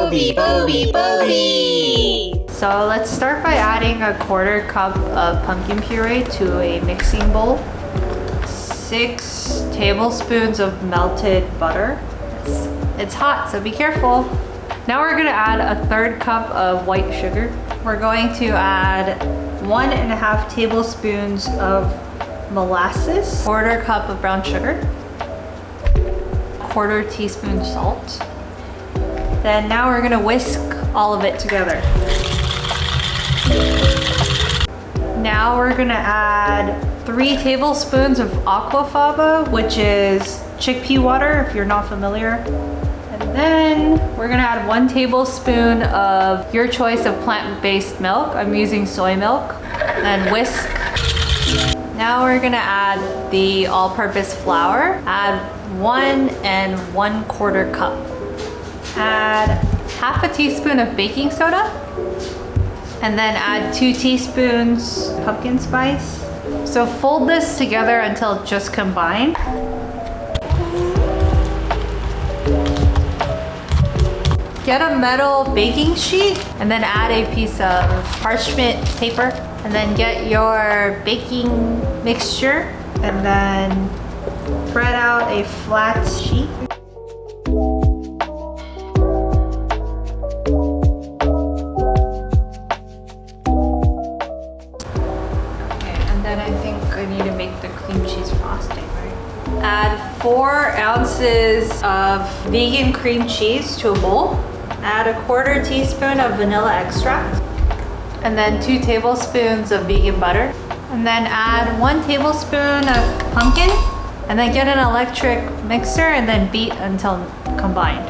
Bobby. So let's start by adding a 1/4 cup of pumpkin puree to a mixing bowl. 6 tablespoons of melted butter. It's hot, so be careful. Now we're gonna add a 1/3 cup of white sugar. We're going to add 1.5 tablespoons of molasses, 1/4 cup of brown sugar, 1/4 teaspoon salt. Then now we're gonna whisk all of it together. Now we're gonna add 3 tablespoons of aquavelva, which is chickpea water if you're not familiar. And then we're gonna add 1 tablespoon of your choice of plant-based milk. I'm using soy milk. And whisk. Now we're gonna add the all-purpose flour. Add 1 1/4 cup. Add 1/2 teaspoon of baking soda. And then add 2 teaspoons pumpkin spice. So fold this together until it's just combined. Get a metal baking sheet and then add a piece of parchment paper. And then get your baking mixture and then spread out a flat sheet. Then I think I need to make the cream cheese frosting, right? Add 4 ounces of vegan cream cheese to a bowl. Add a 1/4 teaspoon of vanilla extract. And then 2 tablespoons of vegan butter. And then add 1 tablespoon of pumpkin. And then get an electric mixer and then beat until combined.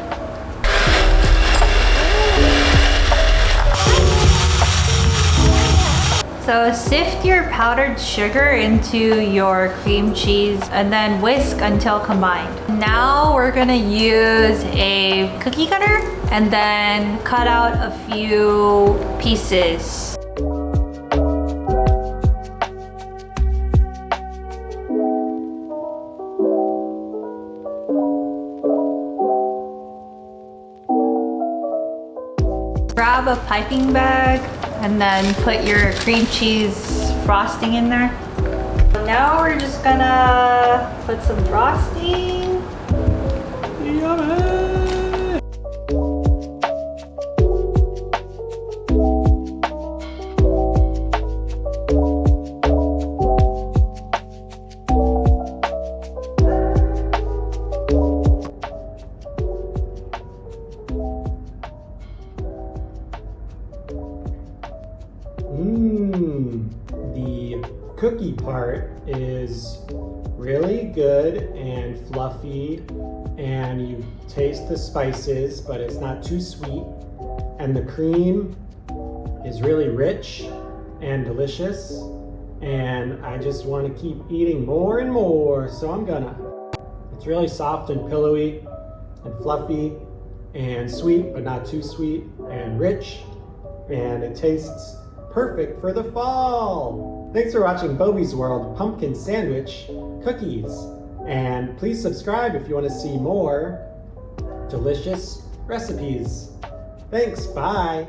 So sift your powdered sugar into your cream cheese and then whisk until combined. Now we're gonna use a cookie cutter and then cut out a few pieces. Grab a piping bag and then put your cream cheese frosting in there. Now we're just gonna put some frosting. Yummy! The cookie part is really good and fluffy, and you taste the spices, but it's not too sweet. And the cream is really rich and delicious, and I just want to keep eating more and more, so I'm gonna. It's really soft and pillowy and fluffy and sweet, but not too sweet, and rich, and it tastes perfect for the fall. Thanks for watching Bobby's World Pumpkin Sandwich Cookies. And please subscribe if you want to see more delicious recipes. Thanks, bye.